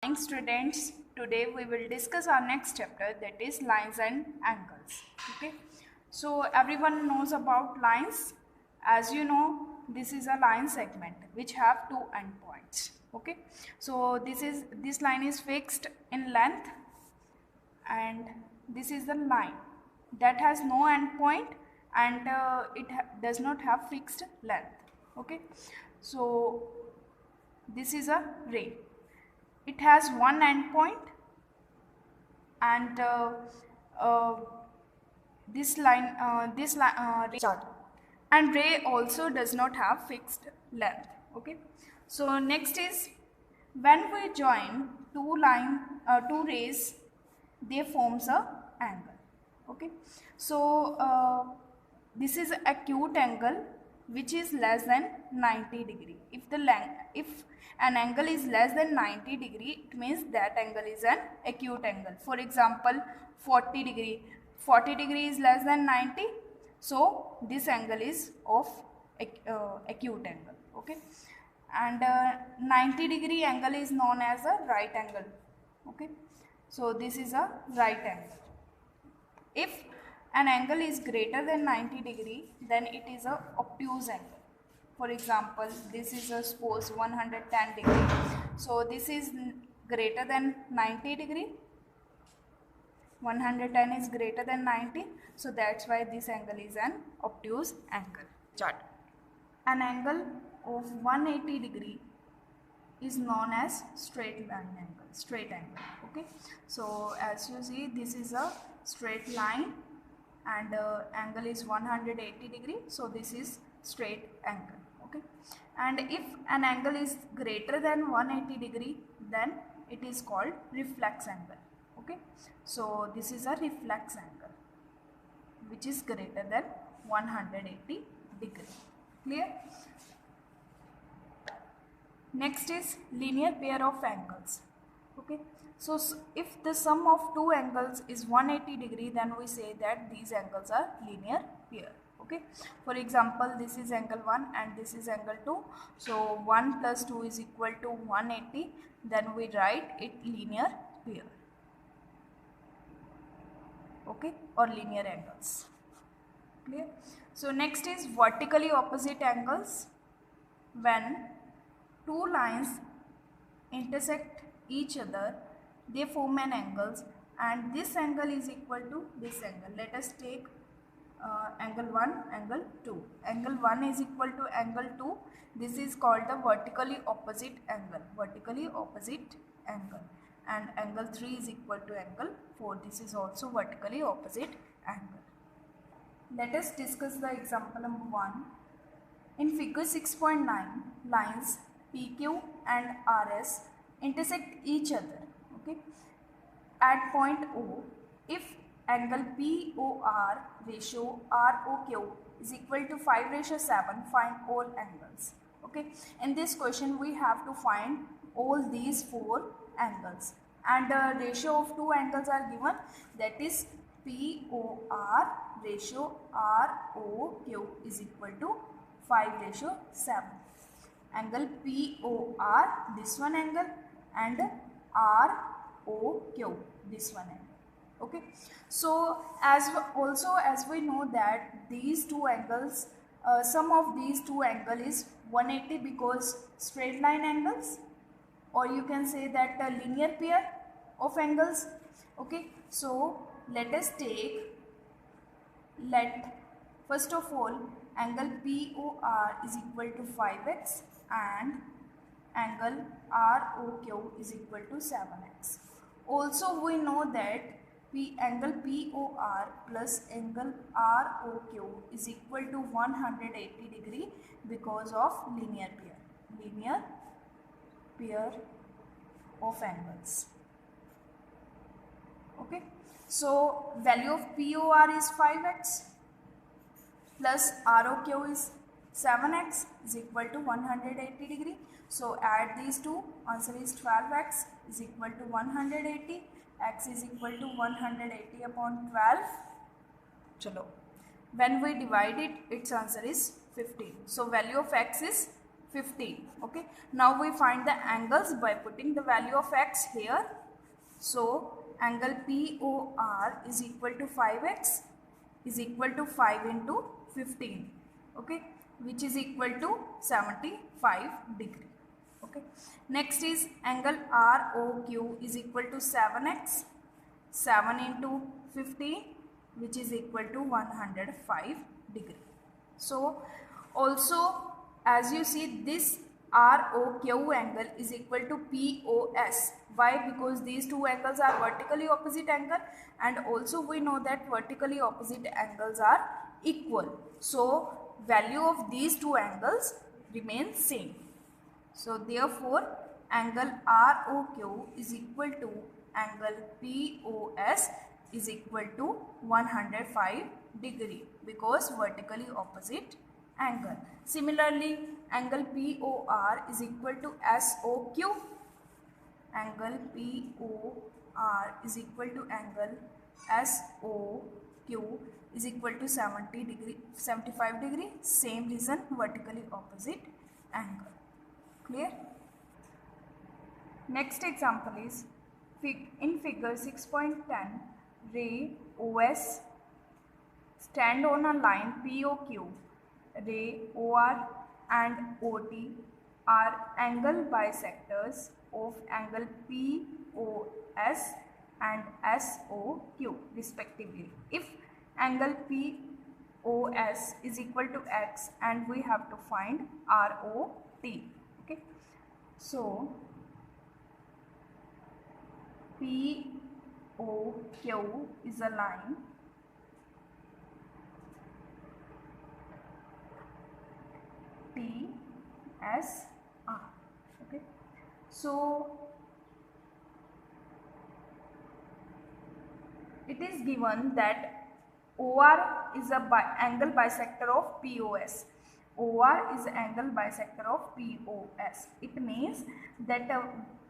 morning, students. Today we will discuss our next chapter, that is lines and angles. Okay, so everyone knows about lines. As you know, this is a line segment which have two endpoints. Okay, so this line is fixed in length, and this is the line that has no endpoint, and does not have fixed length. Okay, so this is a ray. It has one endpoint, and uh, this line chart, and ray also does not have fixed length. Okay, so next is when we join two rays, they forms a angle. Okay, so this is acute angle which is less than 90 degree. If an angle is less than 90 degree, it means that angle is an acute angle. For example, 40 degree. 40 degree is less than 90, so this angle is of acute angle. Okay, and 90 degree angle is known as a right angle. Okay, so this is a right angle. If an angle is greater than 90 degree, then it is a obtuse angle. For example, this is a suppose 110 degree. So this is greater than 90 degree. 110 is greater than 90. So that's why this angle is an obtuse angle. Chart. An angle of 180 degree is known as straight line angle. Straight angle. Okay. So as you see, this is a straight line, and angle is 180 degree. So this is straight angle. Okay, and if an angle is greater than 180 degree, then it is called reflex angle. Okay, so this is a reflex angle which is greater than 180 degree. Clear? Next is linear pair of angles. Okay, so if the sum of two angles is 180 degree, then we say that these angles are linear pair. Okay, for example, this is angle 1 and this is angle 2. So 1 plus 2 is equal to 180. Then we write it linear pair. Okay, or linear angles. Clear? So next is vertically opposite angles. When two lines intersect each other, they form an angle, and this angle is equal to this angle. Let us take angle 1, angle 2. Angle 1 is equal to angle 2. This is called the vertically opposite angle. Vertically opposite angle. And angle 3 is equal to angle 4. This is also vertically opposite angle. Let us discuss the example number 1. In figure 6.9, lines PQ and RS intersect each other. Okay, at point O. If angle POR ratio ROQ is equal to 5:7, find all angles. Okay, in this question we have to find all these four angles, and the ratio of two angles are given, that is POR ratio ROQ is equal to 5:7. Angle POR, this one angle, and ROQ, this one angle. Okay, so as we know that these two angles, sum of these two angle is 180 because straight line angles, or you can say that a linear pair of angles. Okay, so let us take, first of all, angle POR is equal to 5x and angle ROQ is equal to 7x. Also we know that angle POR plus angle ROQ is equal to 180 degree because of linear pair of angles. Okay, so value of POR is 5x plus ROQ is 7x is equal to 180 degree. So add these two, answer is 12x is equal to 180, x is equal to 180 upon 12. Chalo. When we divide it, its answer is 15. So value of x is 15. Okay, now we find the angles by putting the value of x here. So angle POR is equal to 5x is equal to 5 into 15. Okay, which is equal to 75 degree. Okay, next is angle ROQ is equal to 7x, 7 into 15, which is equal to 105 degree. So also, as you see, this ROQ angle is equal to POS. Why? Because these two angles are vertically opposite angle, and also we know that vertically opposite angles are equal. So value of these two angles remains same. So therefore angle ROQ is equal to angle POS is equal to 105 degree because vertically opposite angle. Similarly, angle POR is equal to SOQ. Angle POR is equal to angle SOQ is equal to 70 degree, 75 degree. Same reason, vertically opposite angle. Clear? Next example is in figure 6.10, ray OS stand on a line POQ. Ray OR and OT are angle bisectors of angle POS and SOQ respectively. If angle POS is equal to x and we have to find ROT. Okay, so POQ is a line TSR. Okay, so it is given that OR is a angle bisector of POS. OR is angle bisector of POS. It means that the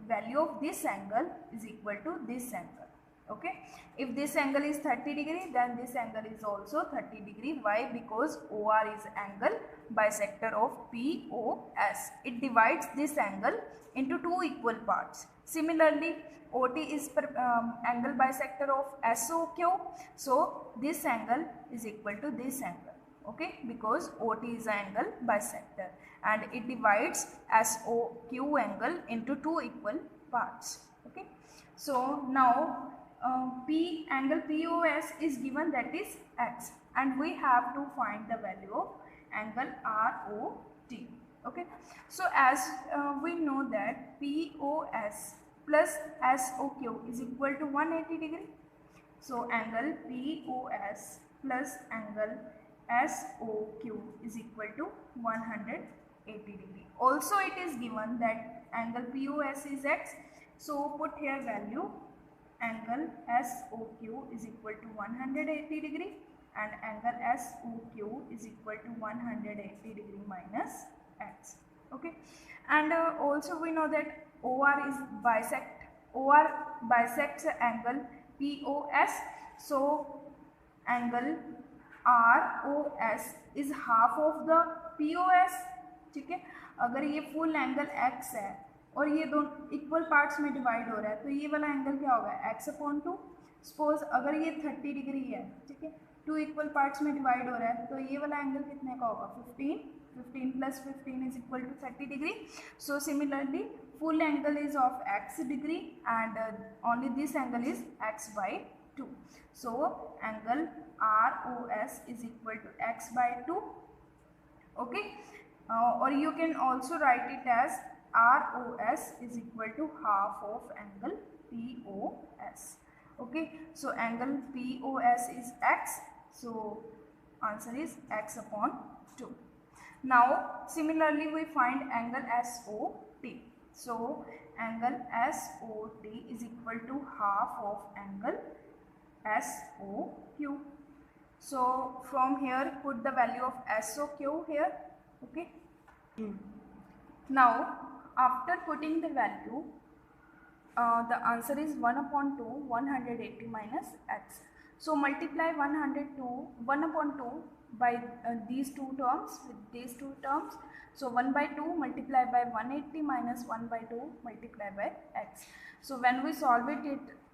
value of this angle is equal to this angle. Okay, if this angle is 30 degree, then this angle is also 30 degree. Why? Because OR is angle bisector of POS. It divides this angle into two equal parts. Similarly, OT is angle bisector of SOQ. So this angle is equal to this angle. Okay, because OT is an angle bisector and it divides SOQ angle into two equal parts. Okay, so now angle POS is given, that is x, and we have to find the value of angle ROT. Okay, so as we know that POS plus SOQ is equal to 180 degree. So angle POS plus angle SOQ is equal to 180 degree. Also it is given that angle POS is x. So put here value, angle SOQ is equal to 180 degree and angle SOQ is equal to 180 degree minus x. Okay, and also we know that OR bisects angle POS. So angle ROS is half of the POS. ठीक है, अगर ये full angle x है और ये दोनों equal parts में divide हो रहा है तो ये वाला एंगल क्या होगा, x/2. सपोज अगर ये 30 डिग्री है, ठीक है, टू इक्वल पार्ट्स में डिवाइड हो रहा है तो ये वाला एंगल कितने का होगा, 15. 15 plus 15 is equal to 30 degree. So similarly, full angle is of x degree and only this angle is x/2. So angle ROS is equal to x/2. Okay, or you can also write it as ROS is equal to half of angle POS. Okay, so angle POS is x, so answer is x/2. Now similarly we find angle SOT. So angle SOT is equal to half of angle SOQ. So from here put the value of SOQ here. Okay, now after putting the value the answer is 1/2 180 minus x. So multiply 1 upon 2 by these two terms with these two terms. So 1 by 2 multiply by 180 minus 1 by 2 multiply by x. So when we solve it,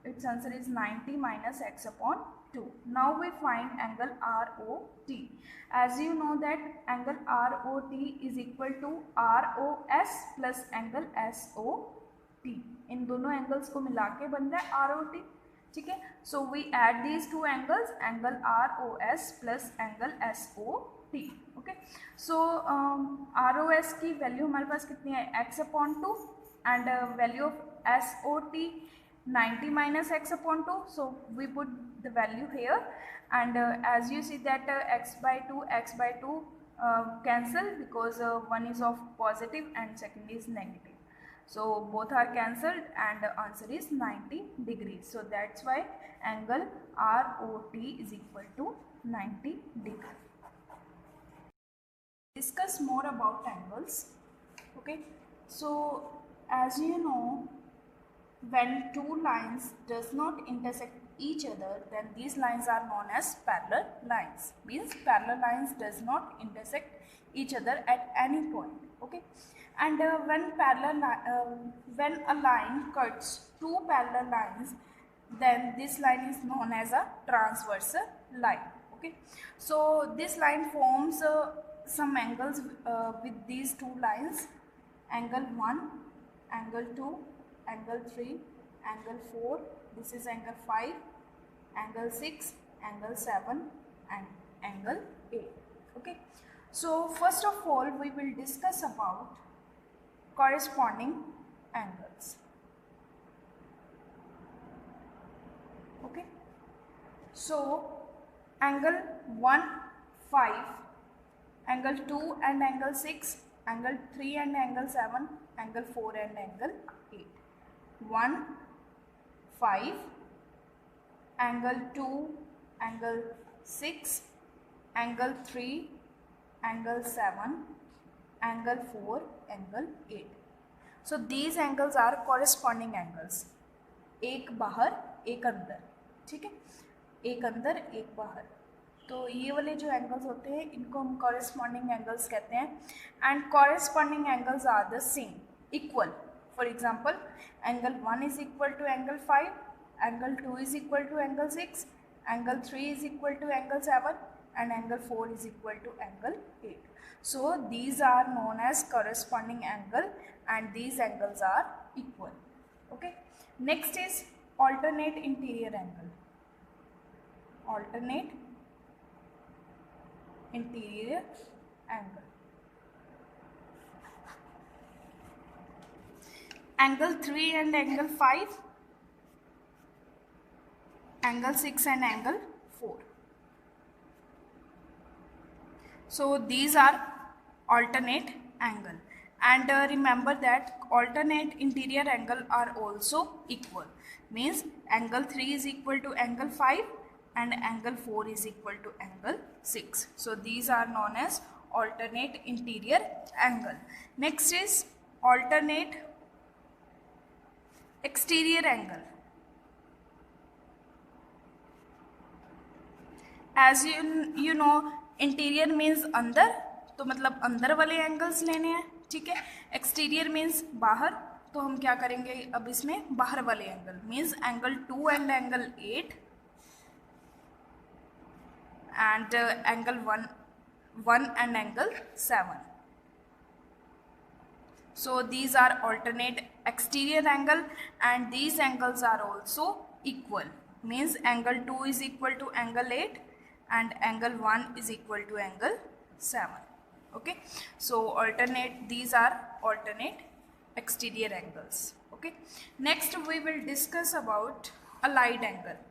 its answer is 90 minus x upon 2. Now we find angle ROT. As you know that angle ROT is equal to ROS plus angle SOT. इन दोनों angles को मिला के बन रहा है ROT. ठीक है. So we add these two angles, angle ROS plus angle SOT. Okay. So ROS की वैल्यू हमारे पास कितनी है, x/2 and value of SOT 90 minus x/2. So we put the value here, and as you see that x by 2 cancel because one is of positive and second is negative. So both are cancelled and the answer is 90 degrees. So that's why angle ROT is equal to 90 degrees. Discuss more about angles. Okay. So as you know, when two lines does not intersect each other, then these lines are known as parallel lines. Means parallel lines does not intersect each other at any point. Okay. And when a line cuts two parallel lines, then this line is known as a transversal line. Okay. So this line forms some angles with these two lines, angle 1, angle 2, angle 3, angle 4, this is angle 5, angle 6, angle 7 and angle 8. Okay. So first of all we will discuss about corresponding angles. Okay. So angle 1, 5, angle 2 and angle 6, angle 3 and angle 7, angle 4 and angle 8. 1, 5, angle 2, angle 6, angle 3, angle 7, angle 4, angle 8. So these angles are corresponding angles. एक बाहर एक अंदर. ठीक है. एक अंदर एक बाहर. तो ये वाले जो एंगल्स होते हैं इनको हम कॉरेस्पॉन्डिंग एंगल्स कहते हैं. And corresponding angles are the same, equal. For example angle 1 is equal to angle 5, angle 2 is equal to angle 6, angle 3 is equal to angle 7 and angle 4 is equal to angle 8. So these are known as corresponding angle and these angles are equal. Okay. Next is alternate interior angle. Alternate interior angle. Angle 3 and angle 5, angle 6 and angle 4. So these are alternate angle, and remember that alternate interior angle are also equal. Means angle 3 is equal to angle 5 and angle 4 is equal to angle 6. So these are known as alternate interior angle. Next is alternate exterior angle. As you know, interior means अंदर, तो मतलब अंदर वाले angles लेने हैं. ठीक है. Exterior means बाहर, तो हम क्या करेंगे अब इसमें बाहर वाले angle. Means angle 2 and angle 8 and angle 1 and angle 7. So these are alternate exterior angle and these angles are also equal. Means angle 2 is equal to angle 8 and angle 1 is equal to angle 7. Okay. So these are alternate exterior angles. Okay. Next we will discuss about allied angle.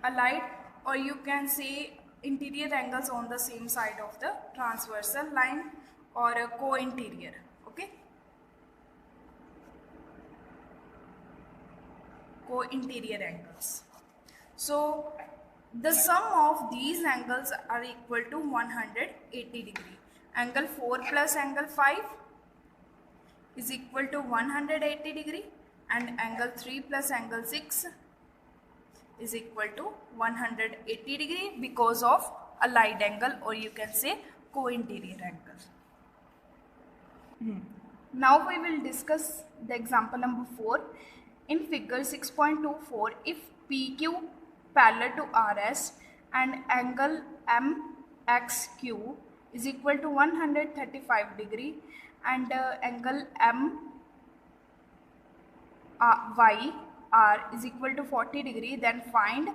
Allied, or you can say interior angles on the same side of the transversal line or a co-interior. Okay. Co-interior angles. So the sum of these angles are equal to 180 degree. Angle 4 plus angle 5 is equal to 180 degree and angle 3 plus angle 6 is equal to 180 degree because of allied angle, or you can say co-interior angle. Now we will discuss the example number 4. In figure 6.24, if PQ parallel to RS and angle MXQ is equal to 135 degree and angle YR is equal to 40 degree, then find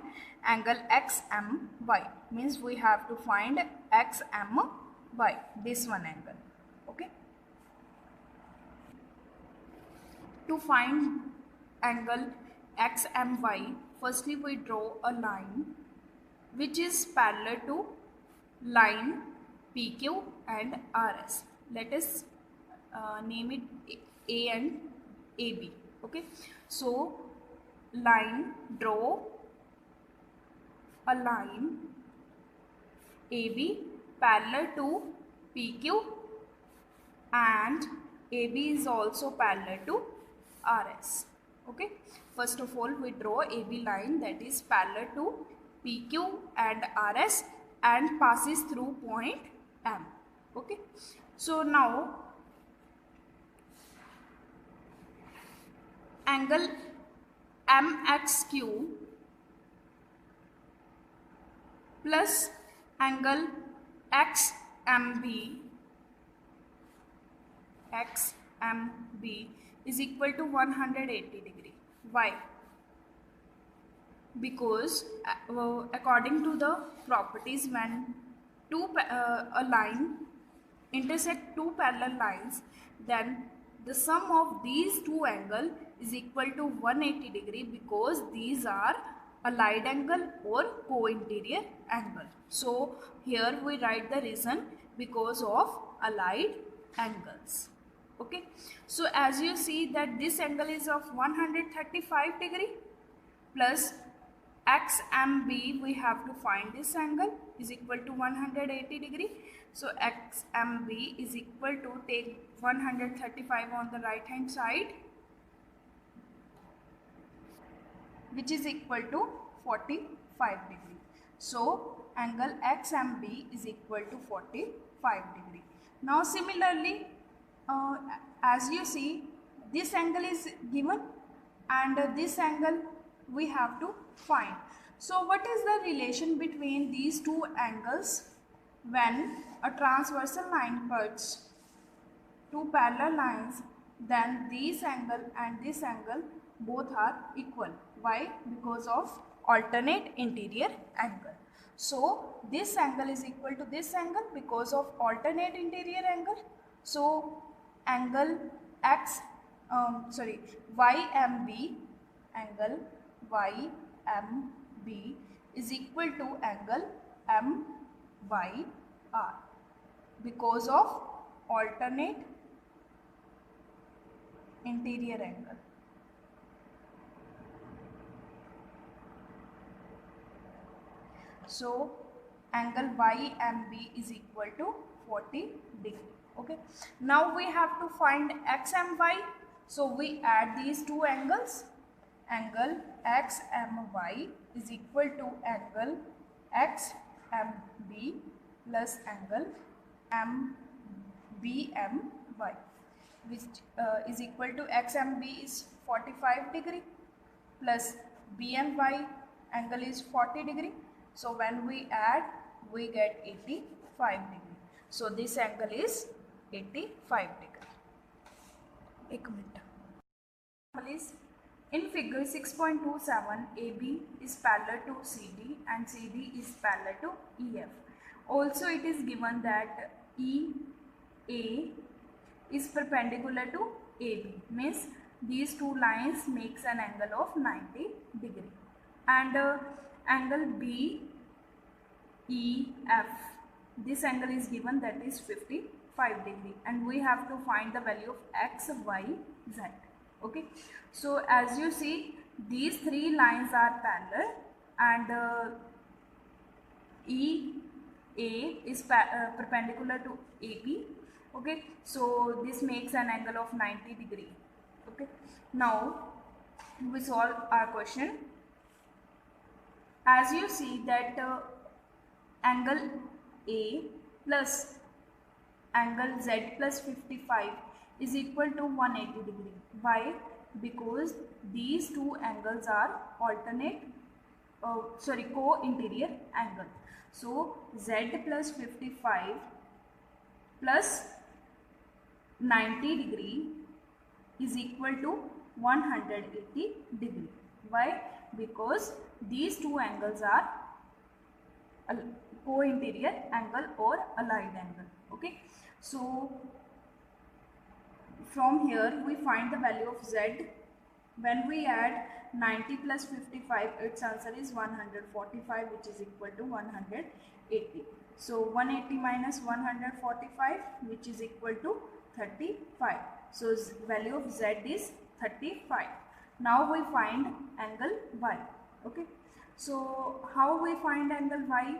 angle XMY. Means we have to find XMY, this one angle. Okay. To find angle XMY, firstly we draw a line which is parallel to line PQ and RS. Let us name it A and AB. Okay, so draw a line AB parallel to PQ, and AB is also parallel to RS. Okay, first of all we draw AB line that is parallel to PQ and RS and passes through point M. Okay, so now angle MXQ plus angle XMB is equal to 180 degree. Why? Because according to the properties, when a line intersect two parallel lines, then the sum of these two angles is equal to 180 degree, because these are allied angle or co-interior angle. So here we write the reason, because of allied angles. Okay, so as you see that this angle is of 135 degree plus XMB, we have to find this angle is equal to 180 degree. So XMB is equal to, take 135 on the right hand side, which is equal to 45 degree. So angle XMB is equal to 45 degree. Now similarly, as you see, this angle is given and this angle we have to find. So what is the relation between these two angles when a transversal line cuts two parallel lines? Then this angle and this angle both are equal. Why? Because of alternate interior angle. So this angle is equal to this angle because of alternate interior angle. So angle YMB, angle YMB is equal to angle MYR because of alternate interior angle. So angle YMB is equal to 40 degree. Okay, now we have to find XMY. So we add these two angles. Angle XMY is equal to angle XMB plus angle MBMY, which is equal to XMB is 45 degree plus BMY angle is 40 degree. So when we add, we get 85 degree. So this angle is 85 degree. एक minute. Please, in figure 6.27, AB is parallel to CD and CD is parallel to EF. Also, it is given that EA is perpendicular to AB. Means these two lines makes an angle of 90 degree. And angle BEF, this angle is given, that is 55 degree, and we have to find the value of X, Y, Z. Okay, so as you see, these three lines are parallel and EA is perpendicular to AB. Okay, so this makes an angle of 90 degree. Okay, now we solve our question. As you see that angle A plus angle Z plus 55 is equal to 180 degree. Why? Because these two angles are co-interior angle. So Z plus 55 plus 90 degree is equal to 180 degree. Why? Because these two angles are co-interior angle or allied angle. Okay, so from here we find the value of Z. When we add 90 plus 55, its answer is 145, which is equal to 180. So 180 minus 145, which is equal to 35. So value of Z is 35. Now we find angle Y. Okay, so how we find angle Y?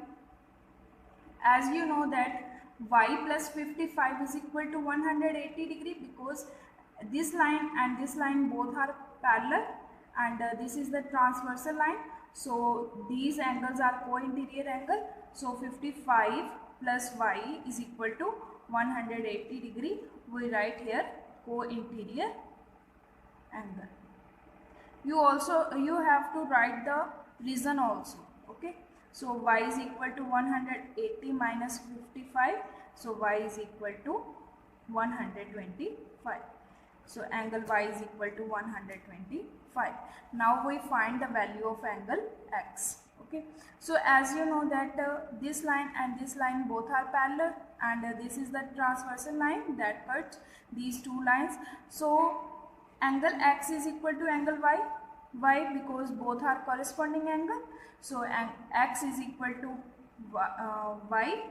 As you know that Y plus 55 is equal to 180 degree, because this line and this line both are parallel, and this is the transversal line. So these angles are co-interior angle. So 55 plus Y is equal to 180 degree. We write here co-interior angle. You have to write the reason also. Okay, so Y is equal to 180 minus 55. So Y is equal to 125. So angle Y is equal to 125. Now we find the value of angle X. Okay, so as you know that this line and this line both are parallel, and this is the transversal line that cuts these two lines. So angle X is equal to angle Y. Why? Because both are corresponding angle. So X is equal to Y.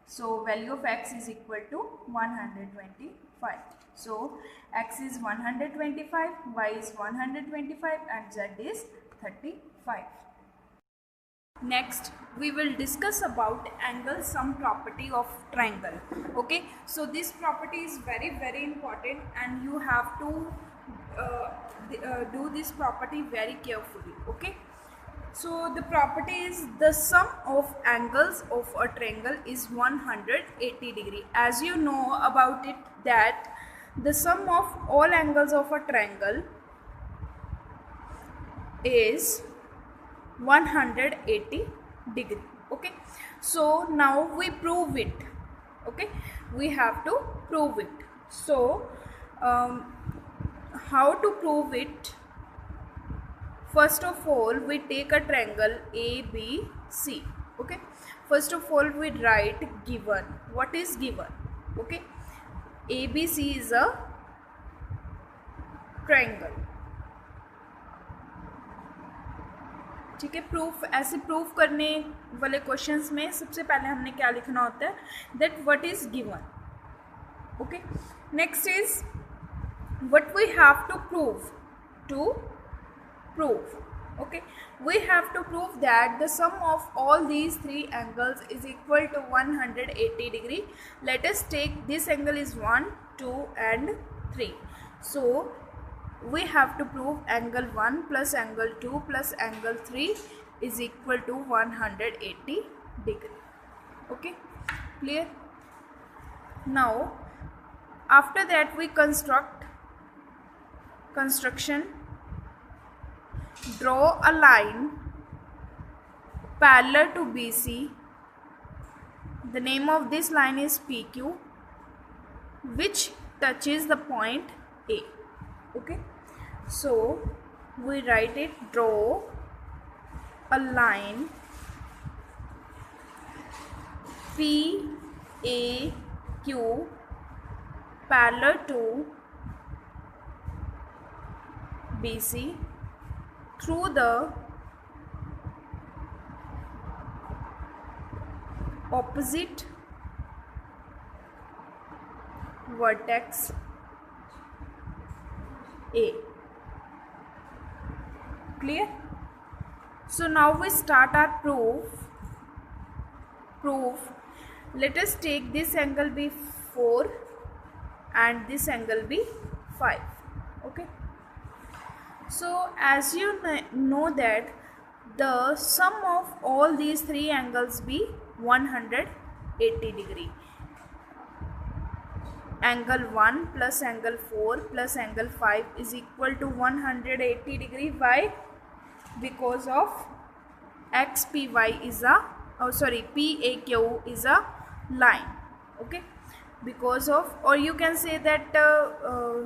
So value of X is equal to 125. So X is 125, Y is 125, and Z is 35. Next, we will discuss about angle sum property of triangle. Okay, so this property is very important, and you have to do this property very carefully. Okay, so the property is the sum of angles of a triangle is 180 degree. As you know about it that the sum of all angles of a triangle is 180 degree. Okay, so now we prove it. Okay, we have to prove it. So how to prove it? First of all, we take a triangle ABC. Okay, first of all we write given. What is given? Okay, ABC is a triangle. ठीक है, proof ऐसे proof करने वाले questions में सबसे पहले हमने क्या लिखना होता है, that what is given. Okay, next is what we have to prove. Okay, we have to prove that the sum of all these three angles is equal to 180 degree. Let us take this angle is 1, 2 and 3. So we have to prove angle 1 plus angle 2 plus angle 3 is equal to 180 degree. Okay, clear? Now after that we construction. Draw a line parallel to BC. The name of this line is PQ, which touches the point A. Okay, so we write it, draw a line PAQ parallel to BC through the opposite vertex A. Clear? So now we start our proof. Let us take this angle be 4 and this angle be 5. Okay, So as you know that the sum of all these three angles be 180 degree. Angle 1 plus angle 4 plus angle 5 is equal to 180 degree. Why? Because of XPY is a PAQ is a line. Okay, because of, or you can say that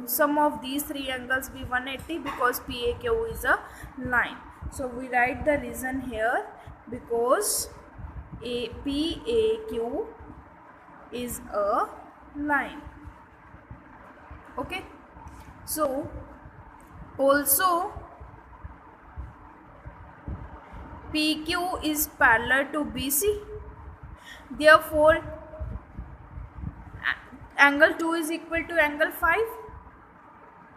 sum of these three angles be 180 because PAQ is a line. So we write the reason here, because PAQ is a line. Okay, so also PQ is parallel to BC, therefore angle 2 is equal to angle 5.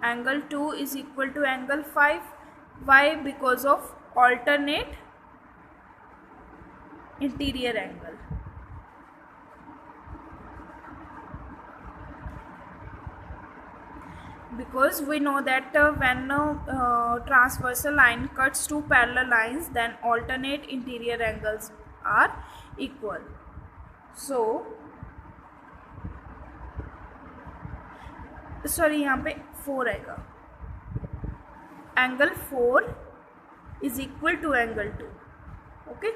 Angle 2 is equal to angle 5. Why? Because of alternate interior angle. Because we know that when transversal line cuts two parallel lines, then alternate interior angles are equal. So sorry यहाँ पे 4 आएगा. Angle 4 is equal to angle 2. Okay,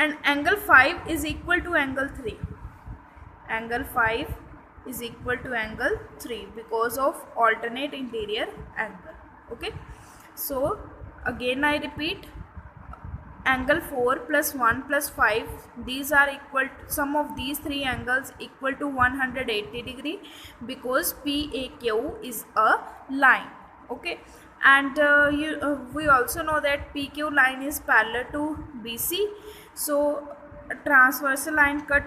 and angle 5 is equal to angle 3. Angle 5 is equal to angle 3 because of alternate interior angle. Okay, so again I repeat, angle 4 plus 1 plus 5, these are equal to, sum of these three angles equal to 180 degree because PAQ is a line. Okay, and we also know that PQ line is parallel to BC, so a transversal line cut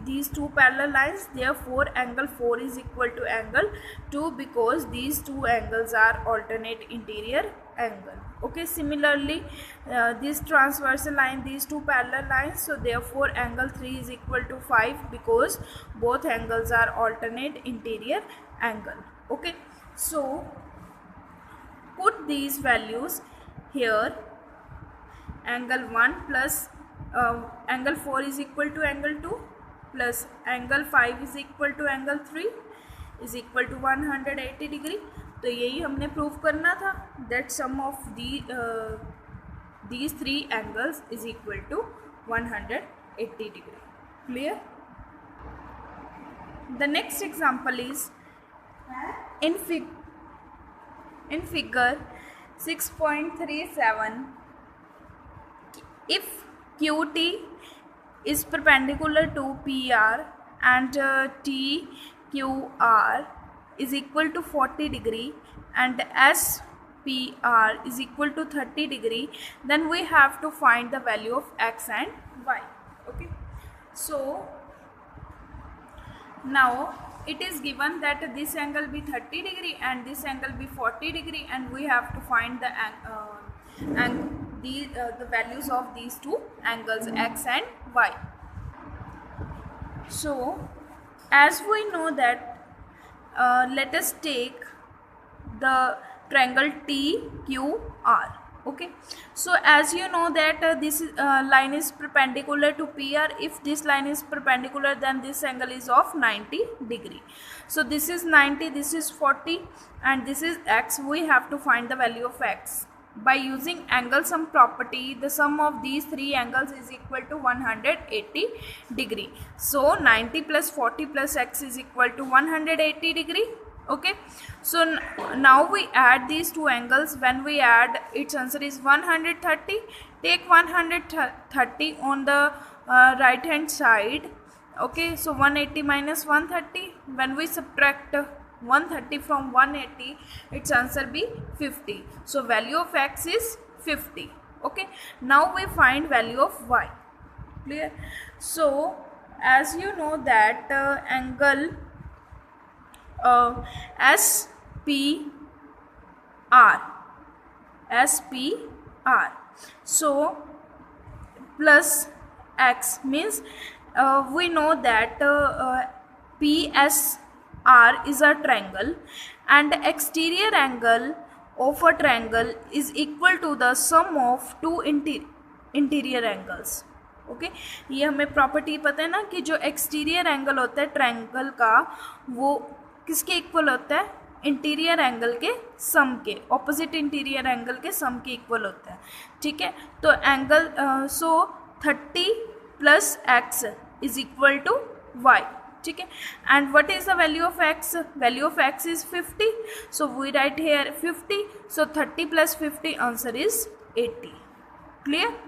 these two parallel lines, therefore angle 4 is equal to angle 2 because these two angles are alternate interior angle. Okay, similarly this transversal line, these two parallel lines, so therefore angle 3 is equal to 5 because both angles are alternate interior angle. Okay, so put these values here. Angle 1 plus angle 4 is equal to angle 2 plus angle 5 is equal to angle 3 is equal to 180 degree. तो यही हमने prove करना था, that sum of these three angles is equal to 180 degree. Clear? The next example is in figure 6.37. If QT is perpendicular to PR and TQR is equal to 40 degree and SPR is equal to 30 degree, then we have to find the value of X and Y. Okay, so now it is given that this angle be 30 degree and this angle be 40 degree, and we have to find the the values of these two angles X and Y. So as we know that let us take the triangle TQR. Okay, so as you know that this line is perpendicular to PR. If this line is perpendicular, then this angle is of 90 degree. So this is 90, this is 40, and this is X. We have to find the value of X. By using angle sum property, the sum of these three angles is equal to 180 degree. So 90 plus 40 plus X is equal to 180 degree. Okay, so now we add these two angles. When we add, its answer is 130. Take 130 on the right hand side. Okay, so 180 minus 130. When we subtract 130 from 180, its answer be 50. So value of X is 50. Okay, now we find value of Y. Clear? So as you know that angle SPR, so plus X means we know that PSR is a triangle and exterior angle of a triangle is equal to the sum of two interior angles. Okay ये हमें property पता है ना कि जो exterior angle होता है triangle का वो किसके इक्वल होता है, इंटीरियर एंगल के सम के, ऑपोजिट इंटीरियर एंगल के सम के इक्वल होता है. ठीक है, तो angle so 30 plus x is equal to y. ठीक है, and what is the value of x, value of x is 50, so we write here 50, so 30 plus 50 answer is 80. Clear.